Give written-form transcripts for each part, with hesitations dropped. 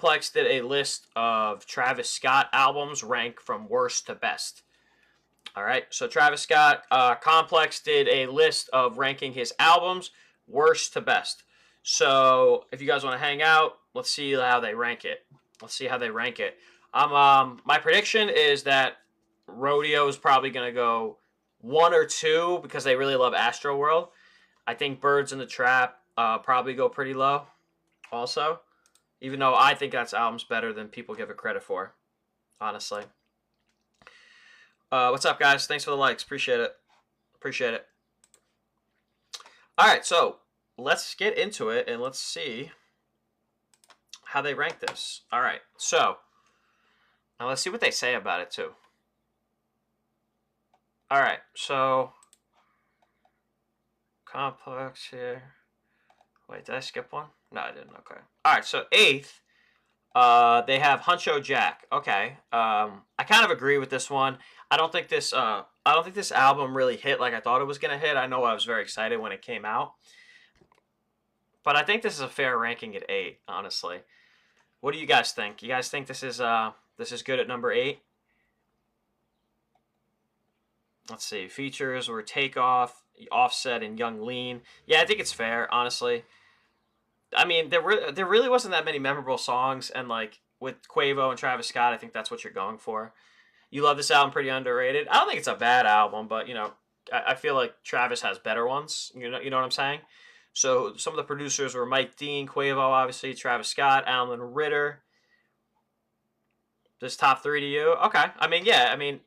Complex did a list of Travis Scott albums ranked from worst to best. All right, so Travis Scott, Complex did a list of ranking his albums worst to best. So if you guys want to hang out, let's see how they rank it. Let's see how they rank it. My prediction is that Rodeo is probably going to go 1 or 2 because they really love Astro World. I think Birds in the Trap probably go pretty low also, even though I think that album's better than people give it credit for, honestly. What's up, guys? Thanks for the likes. Appreciate it. Appreciate it. All right, so let's get into it and let's see how they rank this. All right, so now let's see what they say about it, too. All right, so Complex here. Wait, did I skip one? No, I didn't. Okay. All right, so 8th, they have Huncho Jack. Okay. I kind of agree with this one. I don't think this album really hit like I thought it was gonna hit. I know I was very excited when it came out, but I think this is a fair ranking at 8. Honestly, what do you guys think? You guys think this is good at number 8? Let's see. Features were Takeoff, Offset, and Young Lean. Yeah, I think it's fair. Honestly, I mean there really wasn't that many memorable songs, and like with Quavo and Travis Scott, I think that's what you're going for. You love this album, pretty underrated. I don't think it's a bad album, but you know, I feel like Travis has better ones. You know what I'm saying? So some of the producers were Mike Dean, Quavo, obviously, Travis Scott, Alan Ritter. This top 3 to you? Okay. I mean, yeah. I mean,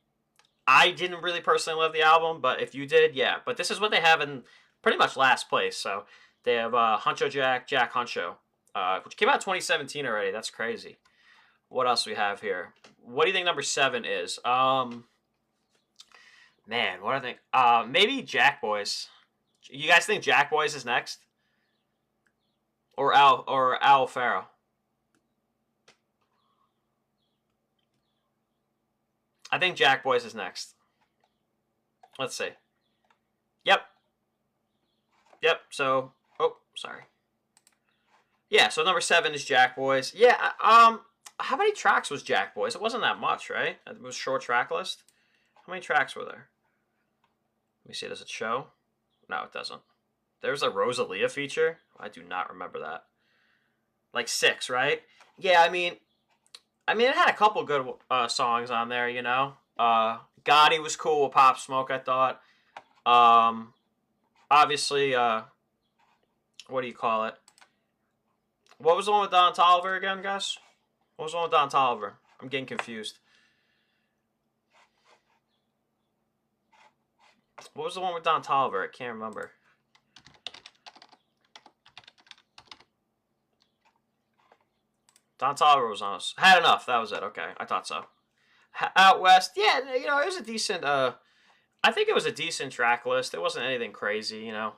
I didn't really personally love the album, but if you did, yeah. But this is what they have in pretty much last place. So they have Huncho Jack, Jack Huncho, which came out in 2017 already. That's crazy. What else we have here? What do you think number 7 is? Man, what do I think? Maybe Jack Boys. You guys think Jack Boys is next? Or Al Farrow? I think Jack Boys is next. Let's see. Yep. So, oh, sorry. Yeah, so number 7 is Jack Boys. Yeah, how many tracks was Jack Boys? It wasn't that much, right? It was a short track list. How many tracks were there? Let me see. Does it show? No, it doesn't. There's a Rosalia feature. I do not remember that. Like 6, right? Yeah, I mean, it had a couple good songs on there, you know. Gotti was cool with Pop Smoke, I thought. Obviously, what do you call it? What was the one with Don Toliver again, guys? What was the one with Don Toliver? I'm getting confused. What was the one with Don Toliver? I can't remember. Don Toliver was on us. Had Enough. That was it. Okay, I thought so. Out West. Yeah, you know, it was a decent. I think it was a decent track list. It wasn't anything crazy, you know.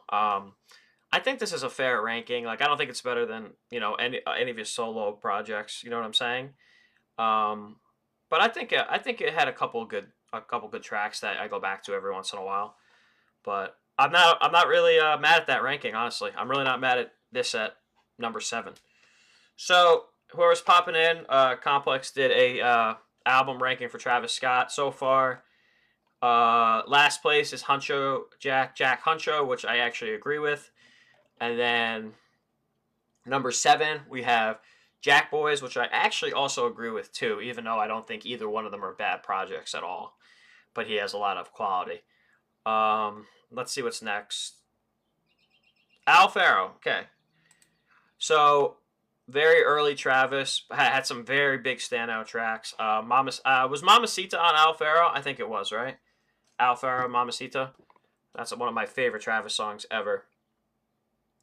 I think this is a fair ranking. Like, I don't think it's better than, you know, any of his solo projects. You know what I'm saying? But I think it had a couple good tracks that I go back to every once in a while. But I'm not really mad at that ranking. Honestly, I'm really not mad at this at number 7. So whoever's popping in, Complex did a album ranking for Travis Scott so far. Last place is Jack Huncho, which I actually agree with. And then number 7, we have Jack Boys, which I actually also agree with too, even though I don't think either one of them are bad projects at all. But he has a lot of quality. Let's see what's next. Al Farrow. Okay. So very early Travis had some very big standout tracks. Was Mamacita on Al Farrow? I think it was, right? Al Farrow, Mamacita. That's one of my favorite Travis songs ever.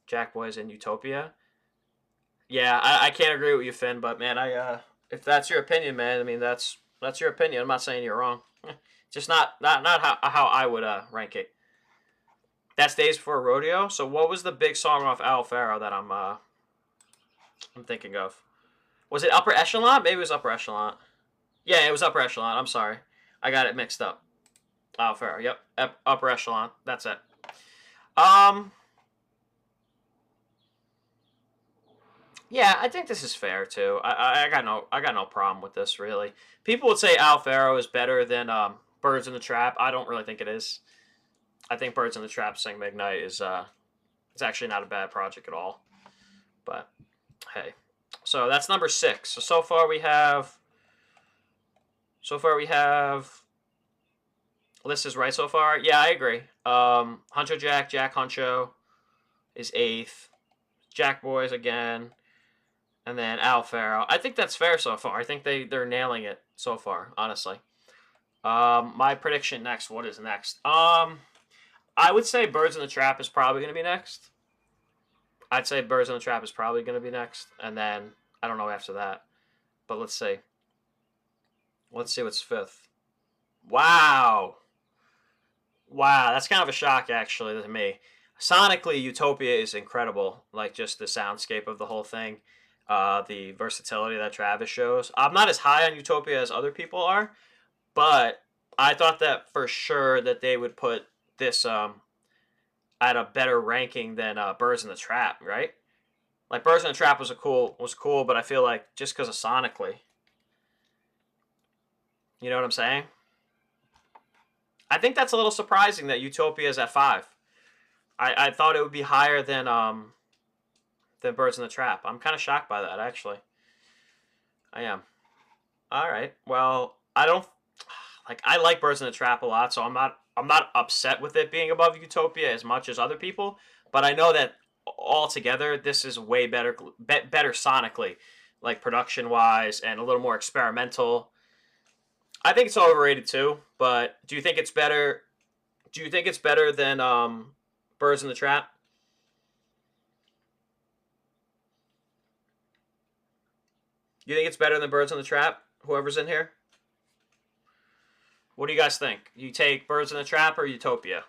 Jack Boys and Utopia. Yeah, I can't agree with you, Finn, but man, if that's your opinion, man, I mean that's your opinion. I'm not saying you're wrong. Just not how I would rank it. That's Days Before Rodeo. So what was the big song off Al Farrow that I'm thinking of? Was it Upper Echelon? Maybe it was Upper Echelon. Yeah, it was Upper Echelon. I'm sorry. I got it mixed up. Al Farrow. Yep. Upper Echelon. That's it. Yeah, I think this is fair too. I got no problem with this really. People would say Al Faro is better than Birds in the Trap. I don't really think it is. I think Birds in the Trap Sing McKnight is it's actually not a bad project at all. But hey, so that's number six. So far we have list is right so far. Yeah, I agree. Huncho Jack Huncho is eighth. Jack Boys again, and then Al Faro. I think that's fair so far. I think they're nailing it so far. Honestly. My prediction next. What is next? I would say Birds in the Trap is probably going to be next. I'd say Birds in the Trap is probably going to be next, and then I don't know after that. But let's see. Let's see what's fifth. Wow. Wow, that's kind of a shock actually to me. Sonically, Utopia is incredible. Like just the soundscape of the whole thing, the versatility that Travis shows. I'm not as high on Utopia as other people are, but I thought that for sure that they would put this at a better ranking than Birds in the Trap, right? Like Birds in the Trap was cool, but I feel like just because of sonically, you know what I'm saying? I think that's a little surprising that Utopia is at five. I thought it would be higher than Birds in the Trap. I'm kind of shocked by that actually. I am. All right. Well, I don't like I like Birds in the Trap a lot, so I'm not upset with it being above Utopia as much as other people. But I know that altogether this is way better sonically, like production wise, and a little more experimental. I think it's overrated too. But do you think it's better? Do you think it's better than Birds in the Trap? You think it's better than Birds in the Trap? Whoever's in here, what do you guys think? You take Birds in the Trap or Utopia?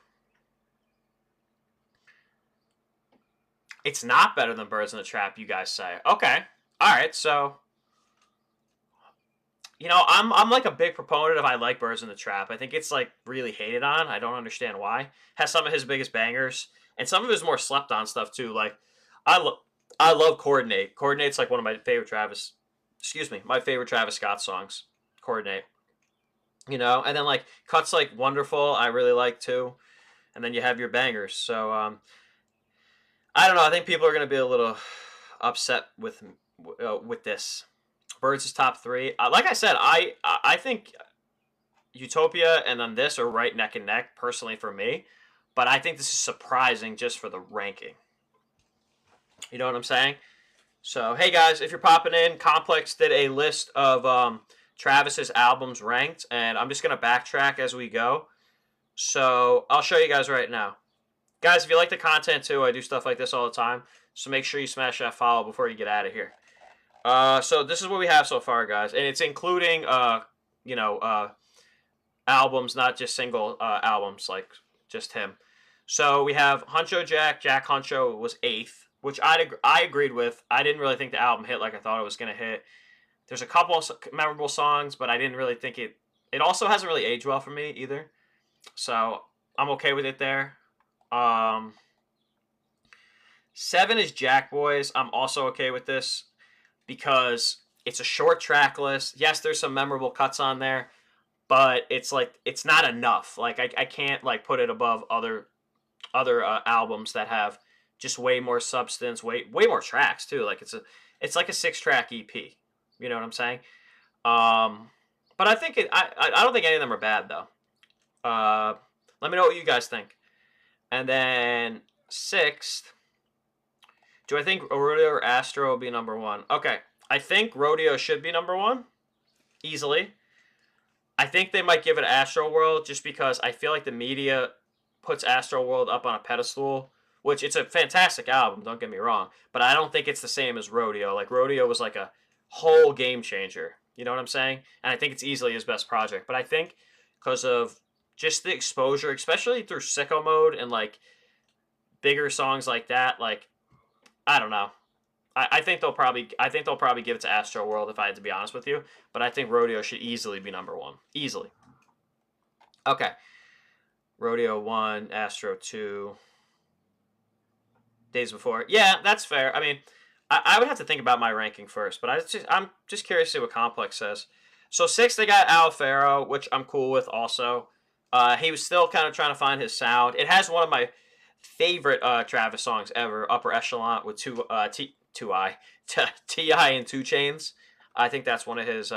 It's not better than Birds in the Trap, you guys say. Okay. All right. So, I'm like a big proponent of I like Birds in the Trap. I think it's like really hated on. I don't understand why. Has some of his biggest bangers and some of his more slept on stuff too. Like I love I love Coordinate. Coordinate's like one of my favorite my favorite Travis Scott songs. Coordinate. And then like cuts like Wonderful I really like too. And then you have your bangers. So I don't know. I think people are going to be a little upset with this. Birds is top three. Like I said, I think Utopia and then this are right neck and neck personally for me, but I think this is surprising just for the ranking. You know what I'm saying? So hey guys, if you're popping in, Complex did a list of Travis's albums ranked, and I'm just gonna backtrack as we go. So I'll show you guys right now. Guys, if you like the content too, I do stuff like this all the time. So make sure you smash that follow before you get out of here. So this is what we have so far, guys, and it's including you know, uh, albums, not just single albums like just him. So we have Huncho Jack Huncho was eighth, which I agreed with. I didn't really think the album hit like I thought it was gonna hit. There's a couple of memorable songs, but I didn't really think it. It also hasn't really aged well for me either, so I'm okay with it there. Um, Seven is Jack Boys. I'm also okay with this because it's a short track list. Yes, there's some memorable cuts on there, but it's like it's not enough. Like I can't like put it above other albums that have just way more substance, way more tracks too. Like it's like a 6-track EP. You know what I'm saying? Um, but I think I don't think any of them are bad though. Let me know what you guys think. And then sixth, do I think Rodeo or Astro will be number one? Okay, I think Rodeo should be number one easily. I think they might give it Astro World just because I feel like the media puts Astro World up on a pedestal, which it's a fantastic album, don't get me wrong, but I don't think it's the same as Rodeo. Like Rodeo was like a whole game changer. You know what I'm saying? And I think it's easily his best project. But I think because of just the exposure, especially through Sicko Mode and like bigger songs like that, like I don't know. I think they'll probably give it to Astro World if I had to be honest with you. But I think Rodeo should easily be number one. Easily. Okay. Rodeo 1, Astro 2, Days Before. Yeah, that's fair. I mean, I would have to think about my ranking first, but I'm just curious to see what Complex says. So six, they got Al Faro, which I'm cool with. Also, he was still kind of trying to find his sound. It has one of my favorite Travis songs ever, Upper Echelon with Ti and Two Chains. I think that's one of his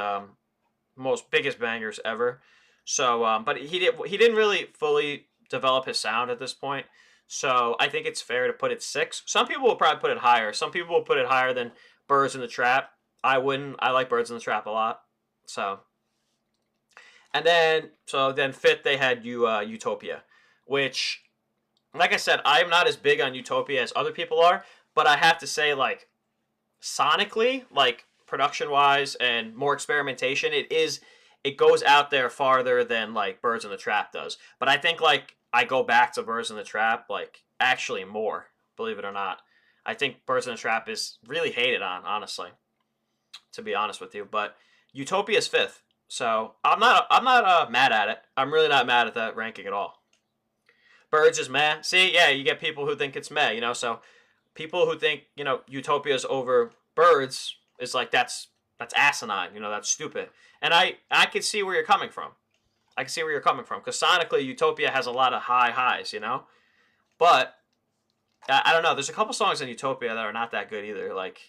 most biggest bangers ever. So, but he didn't really fully develop his sound at this point. So I think it's fair to put it six. Some people will probably put it higher. Some people will put it higher than Birds in the Trap. I wouldn't. I like Birds in the Trap a lot. So then fifth they had Utopia, which, like I said, I am not as big on Utopia as other people are, but I have to say, like, sonically, like production wise and more experimentation, it goes out there farther than like Birds in the Trap does. But I think like I go back to Birds in the Trap like actually more, believe it or not. I think Birds in the Trap is really hated on, honestly, to be honest with you. But Utopia's fifth, so I'm not mad at it. I'm really not mad at that ranking at all. Birds is meh. See, yeah, you get people who think it's meh, you know. So people who think Utopia's over Birds is like that's asinine, that's stupid. And I can see where you're coming from. I can see where you're coming from because sonically Utopia has a lot of high highs, But I don't know. There's a couple songs in Utopia that are not that good either. Like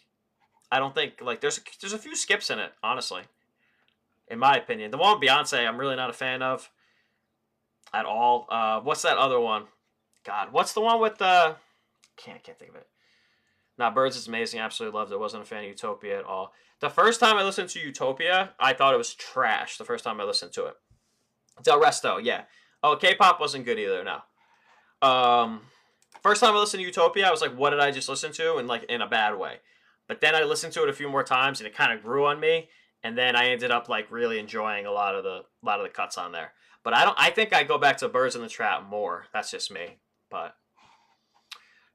I don't think like there's a few skips in it, honestly, in my opinion. The one with Beyonce, I'm really not a fan of at all. What's that other one? God, what's the one with the? Can't think of it. Nah, Birds is amazing. Absolutely loved it. Wasn't a fan of Utopia at all. The first time I listened to Utopia, I thought it was trash. The first time I listened to it. Del Resto, yeah. Oh, K-pop wasn't good either. No. Um, First time I listened to Utopia, I was like, "What did I just listen to?" And like in a bad way. But then I listened to it a few more times, and it kind of grew on me. And then I ended up like really enjoying a lot of the cuts on there. But I don't. I think I go back to Birds in the Trap more. That's just me. But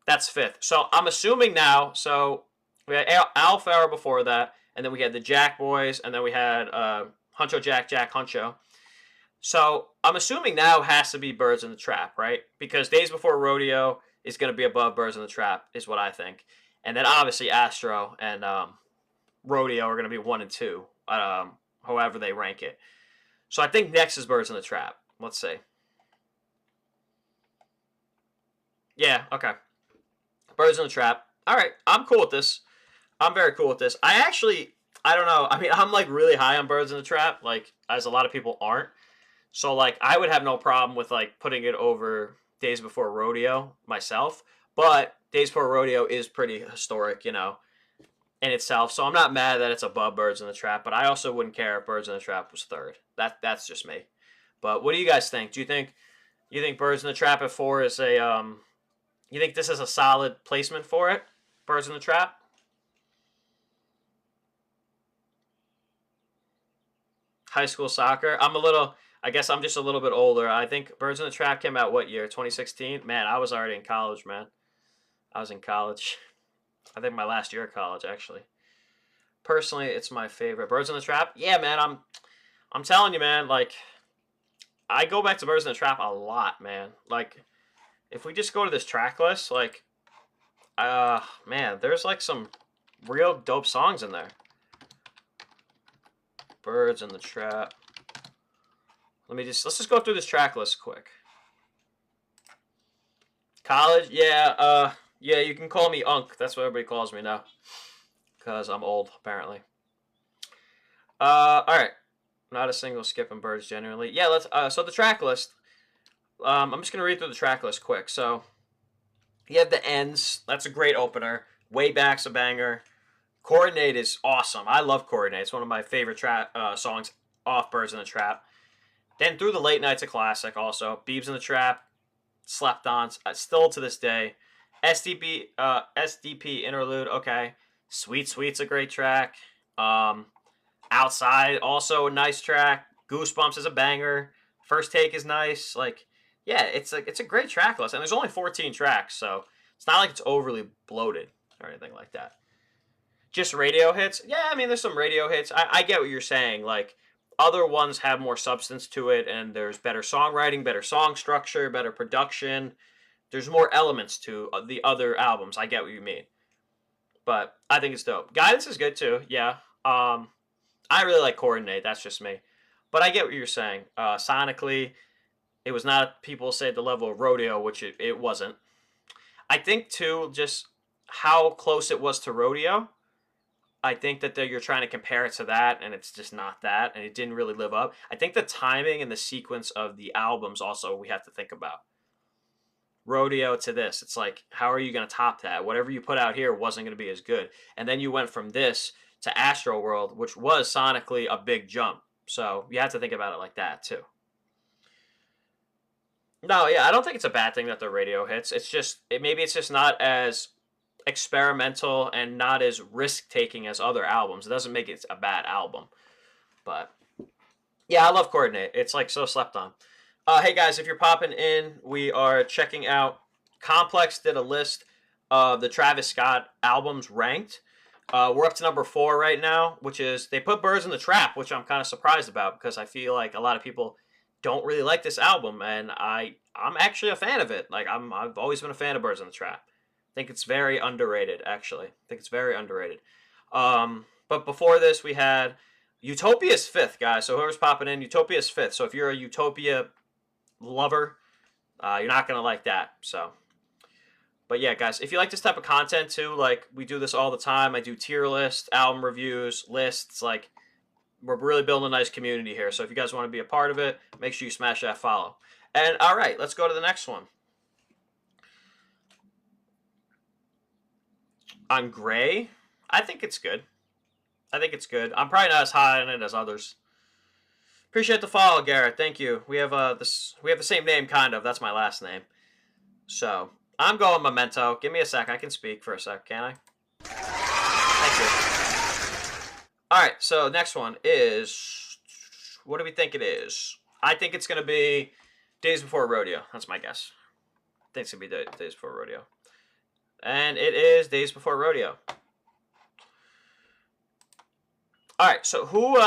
that's fifth. So I'm assuming now. So we had Al Farrow before that, and then we had the Jack Boys, and then we had Huncho Jack Huncho. So I'm assuming now has to be Birds in the Trap, right? Because Days Before Rodeo is going to be above Birds in the Trap, is what I think. And then obviously Astro and Rodeo are going to be one and two, however they rank it. So I think next is Birds in the Trap. Let's see. Yeah, okay. Birds in the Trap. All right, I'm cool with this. I'm very cool with this. I don't know. I mean, I'm like really high on Birds in the Trap, like as a lot of people aren't. So like, I would have no problem with like putting it over Days Before Rodeo myself. But Days Before Rodeo is pretty historic, in itself. So I'm not mad that it's above Birds in the Trap. But I also wouldn't care if Birds in the Trap was third. That's just me. But what do you guys think? Do you think Birds in the Trap at four is a you think this is a solid placement for it? Birds in the Trap? High school soccer. I guess I'm just a little bit older. I think Birds in the Trap came out what year? 2016? Man, I was already in college, man. I was in college. I think my last year of college, actually. Personally, it's my favorite. Birds in the Trap? Yeah, man, I'm telling you, man, like I go back to Birds in the Trap a lot, man. Like if we just go to this track list, like man, there's like some real dope songs in there. Birds in the Trap. Let's just go through this track list quick. College, yeah, you can call me Unk. That's what everybody calls me now, cause I'm old apparently. All right, not a single skip in Birds generally. Yeah, let's. So the track list. I'm just gonna read through the track list quick. So you have the Ends. That's a great opener. Way Back's a banger. Coordinate is awesome. I love Coordinate. It's one of my favorite songs off Birds in the Trap. Then Through the Late Night's a classic also. Beebs in the Trap, slept on, still to this day. SDP Interlude, okay. Sweet Sweet's a great track. Outside, also a nice track. Goosebumps is a banger. First Take is nice. Like, yeah, it's a great track list. And there's only 14 tracks, so it's not like it's overly bloated or anything like that. Just radio hits? Yeah, I mean, there's some radio hits. I get what you're saying. Like, other ones have more substance to it, and there's better songwriting, better song structure, better production. There's more elements to the other albums. I get what you mean. But I think it's dope. Guidance is good too. Yeah. I really like Coordinate. That's just me. But I get what you're saying. Sonically, it was not, people say, the level of Rodeo, which it wasn't. I think too, just how close it was to Rodeo. I think that you're trying to compare it to that, and it's just not that, and it didn't really live up. I think the timing and the sequence of the albums also we have to think about. Rodeo to this, it's like, how are you going to top that? Whatever you put out here wasn't going to be as good. And then you went from this to Astro World, which was sonically a big jump. So you have to think about it like that too. No, yeah, I don't think it's a bad thing that the radio hits. It's just maybe it's just not as experimental and not as risk taking as other albums. It doesn't make it a bad album, but yeah, I love Coordinate. It's like so slept on. Hey guys, if you're popping in, we are checking out. Complex did a list of the Travis Scott albums ranked. We're up to number 4 right now, which is, they put Birds in the Trap, which I'm kind of surprised about because I feel like a lot of people don't really like this album, and I'm actually a fan of it. Like I've always been a fan of Birds in the Trap. I think it's very underrated, actually. I think it's very underrated. But before this, we had Utopia's 5th, guys. So whoever's popping in, Utopia's 5th. So if you're a Utopia lover, you're not gonna like that. So, but yeah, guys, if you like this type of content too, like we do this all the time. I do tier lists, album reviews, lists. Like we're really building a nice community here. So if you guys want to be a part of it, make sure you smash that follow. And all right, let's go to the next one. On Gray, I think it's good. I think it's good. I'm probably not as high on it as others. Appreciate the follow, Garrett. Thank you. We have We have the same name, kind of. That's my last name. So I'm going Memento. Give me a sec. I can speak for a sec, can I? Thank you. All right. So next one is, what do we think it is? I think it's gonna be Days Before Rodeo. That's my guess. I think it's gonna be Days Before Rodeo, and it is Days Before Rodeo. All right, so who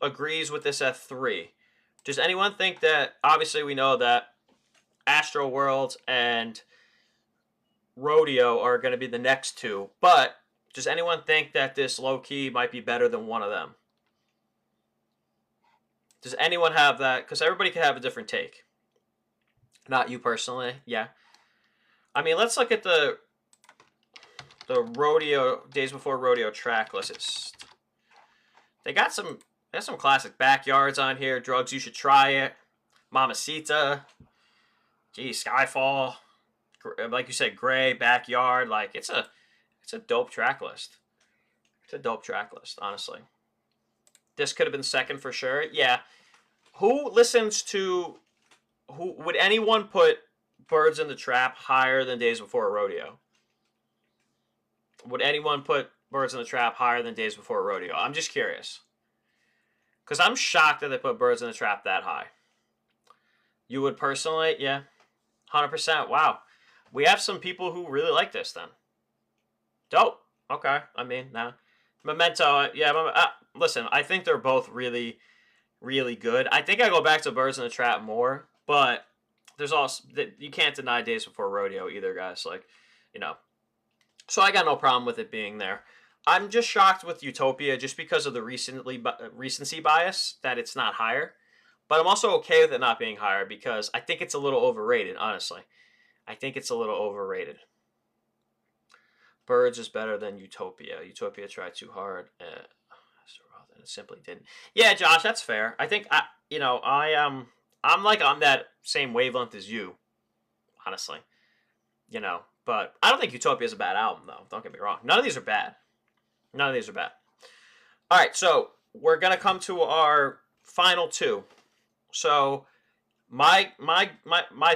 agrees with this at 3? Does anyone think that, obviously we know that Astro World and Rodeo are going to be the next 2, but does anyone think that this low-key might be better than one of them? Does anyone have that? Because everybody can have a different take. Not you personally, yeah. I mean, let's look at the Rodeo, Days Before Rodeo track list. They got some classic Backyards on here. Drugs You Should Try It. Mamacita. Gee, Skyfall. Like you said, Gray, Backyard. Like it's a dope track list. It's a dope track list, honestly. This could have been second for sure. Yeah. Who would anyone put Birds in the Trap higher than Days Before Rodeo? Would anyone put Birds in the Trap higher than Days Before Rodeo? I'm just curious. Because I'm shocked that they put Birds in the Trap that high. You would personally? Yeah. 100%. Wow. We have some people who really like this then. Dope. Okay. I mean, nah. Memento. Yeah. Listen, I think they're both really, really good. I think I go back to Birds in the Trap more. But there's also, you can't deny Days Before Rodeo either, guys. Like, you know. So I got no problem with it being there. I'm just shocked with Utopia just because of the recency bias that it's not higher. But I'm also okay with it not being higher because I think it's a little overrated, honestly. I think it's a little overrated. Birds is better than Utopia. Utopia tried too hard and it simply didn't. Yeah, Josh, that's fair. I think I'm like on that same wavelength as you, honestly. You know, but I don't think Utopia is a bad album, though. Don't get me wrong. None of these are bad. None of these are bad. All right, so we're gonna come to our final 2. So my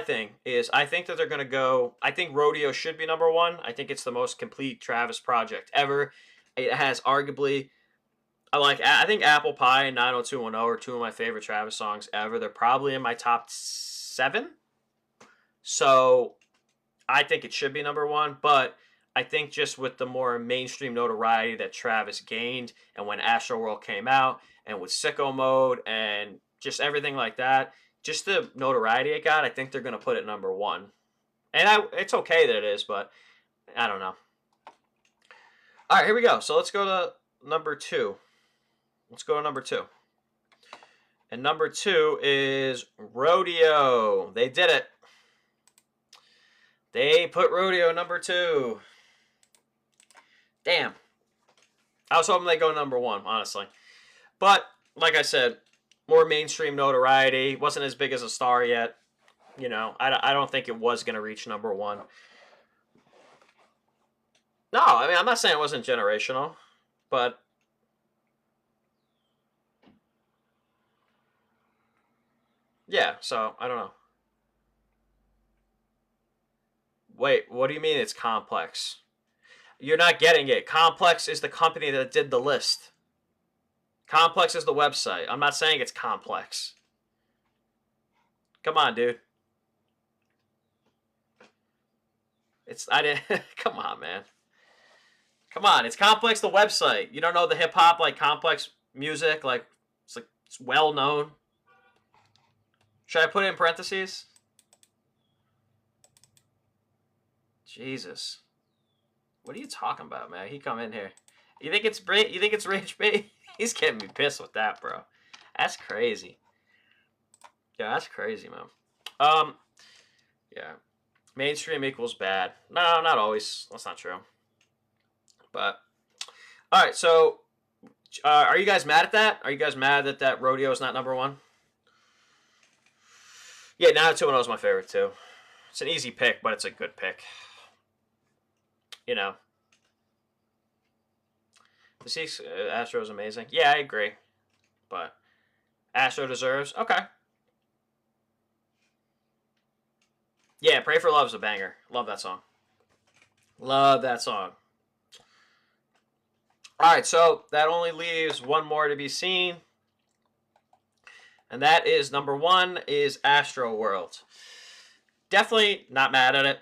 thing is, I think that they're gonna go. I think Rodeo should be number 1. I think it's the most complete Travis project ever. It has arguably, I think Apple Pie and 90210 are 2 of my favorite Travis songs ever. They're probably in my top 7. So I think it should be number 1, but I think just with the more mainstream notoriety that Travis gained, and when Astro World came out, and with Sicko Mode, and just everything like that, just the notoriety it got, I think they're going to put it number 1. And it's okay that it is, but I don't know. All right, here we go. So let's go to number 2. Let's go to number 2. And number 2 is Rodeo. They did it. They put Rodeo number 2. Damn. I was hoping they'd go number 1, honestly. But, like I said, more mainstream notoriety. Wasn't as big as a star yet. You know, I don't think it was going to reach number 1. No, I mean, I'm not saying it wasn't generational. But yeah, so I don't know. Wait, what do you mean it's complex? You're not getting it. Complex is the company that did the list. Complex is the website. I'm not saying it's complex. Come on, dude. I didn't. Come on, man. Come on, it's Complex the website. You don't know the hip hop like Complex music, like it's well known. Should I put it in parentheses? Jesus. What are you talking about, man? He come in here. You think it's Rage Bait? He's getting me pissed with that, bro. That's crazy. Yeah, that's crazy, man. Yeah. Mainstream equals bad. No, not always. That's not true. But all right, so are you guys mad at that? Are you guys mad that Rodeo is not number 1? Yeah, 90210 is my favorite too. It's an easy pick, but it's a good pick. You know. The Six Astro is amazing. Yeah, I agree. But Astro deserves. Okay. Yeah, Pray for Love's a banger. Love that song. Love that song. All right, so that only leaves one more to be seen. And that is number 1 is Astro World. Definitely not mad at it.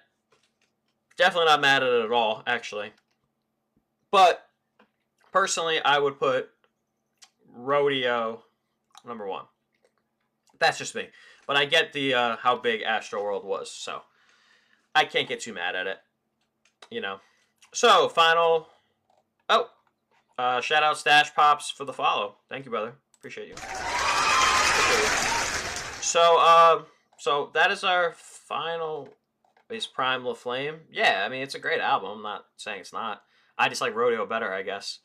Definitely not mad at it at all, actually. But personally, I would put Rodeo number 1. That's just me. But I get the how big Astro World was, so I can't get too mad at it. You know. So, final. Oh, shout out Stash Pops for the follow. Thank you, brother. Appreciate you. So that is our final. Is Prime laflame? Yeah, I mean it's a great album. I'm not saying it's not. I just like Rodeo better, I guess.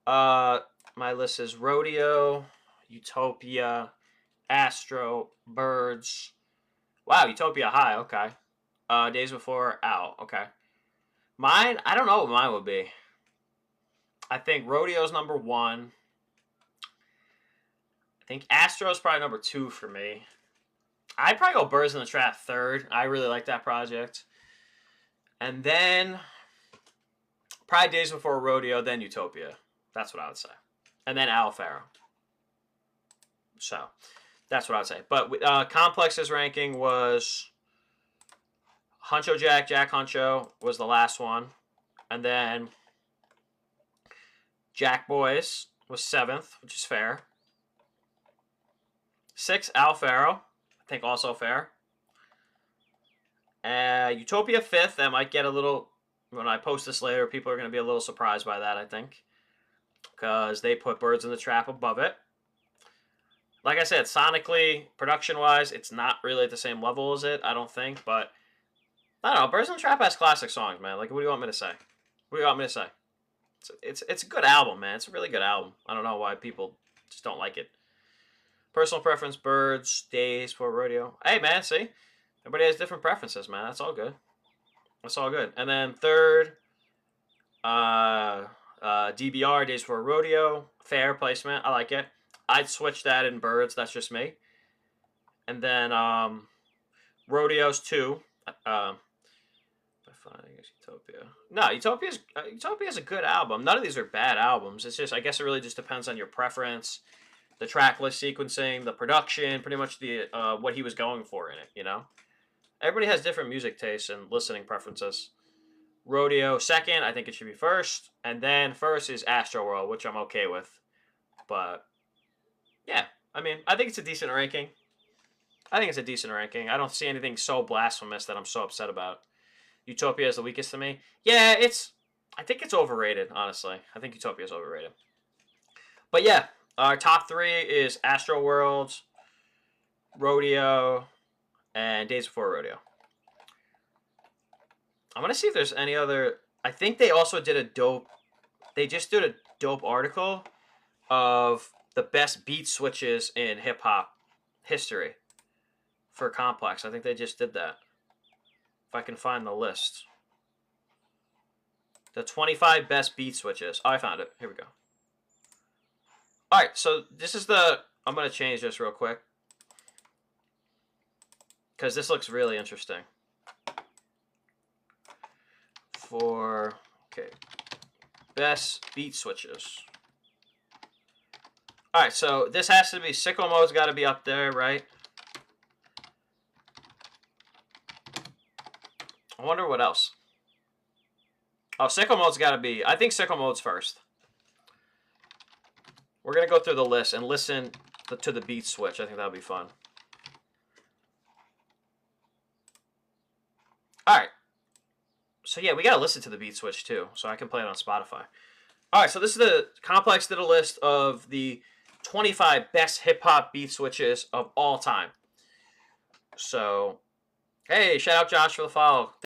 My list is Rodeo, Utopia, Astro, Birds. Wow, Utopia high. Okay. Days Before Owl. Okay. Mine, I don't know what mine would be. I think Rodeo's number 1. I think Astro's probably number 2 for me. I'd probably go Birds in the Trap 3rd. I really like that project. And then probably Days Before Rodeo, then Utopia. That's what I would say. And then Al Faro. So that's what I would say. But Complex's ranking was Huncho Jack Huncho was the last one. And then Jack Boys was 7th, which is fair. 6, Al Faro. I think also fair. Utopia 5th. That might get a little... When I post this later, people are going to be a little surprised by that, I think. Because they put Birds in the Trap above it. Like I said, sonically, production-wise, it's not really at the same level as it, I don't think. But, I don't know. Birds in the Trap has classic songs, man. Like, what do you want me to say? What do you want me to say? It's a good album, man. It's a really good album. I don't know why people just don't like it. Personal preference, Birds, Days for Rodeo. Hey, man, see? Everybody has different preferences, man. That's all good. That's all good. And then 3rd, DBR, Days for Rodeo. Fair placement. I like it. I'd switch that in Birds. That's just me. And then Rodeo's 2. Utopia. No, Utopia's a good album. None of these are bad albums. It's just, I guess it really just depends on your preference. The track list sequencing, the production, pretty much the what he was going for in it, you know? Everybody has different music tastes and listening preferences. Rodeo 2nd, I think it should be 1st. And then 1st is Astro World, which I'm okay with. But, yeah, I mean, I think it's a decent ranking. I don't see anything so blasphemous that I'm so upset about. Utopia is the weakest to me. Yeah, I think it's overrated, honestly. I think Utopia is overrated. But yeah, our top three is Astro World, Rodeo, and Days Before Rodeo. I'm gonna see if there's any other. I think they also did a dope. They just did a dope article of the best beat switches in hip hop history for Complex. I think they just did that. If I can find the list. The 25 best beat switches. Oh, I found it. Here we go. All right, so this is the. I'm going to change this real quick because this looks really interesting. Okay, best beat switches. All right, so this has to be Sicko Mode's got to be up there, right? I wonder what else. Oh, Sicko Mode's got to be. I think Sicko Mode's first. We're going to go through the list and listen to the beat switch. I think that'll be fun. All right. So, yeah, we got to listen to the beat switch, too, so I can play it on Spotify. All right, so this is the Complex did a list of the 25 best hip-hop beat switches of all time. So, hey, shout out Josh for the follow.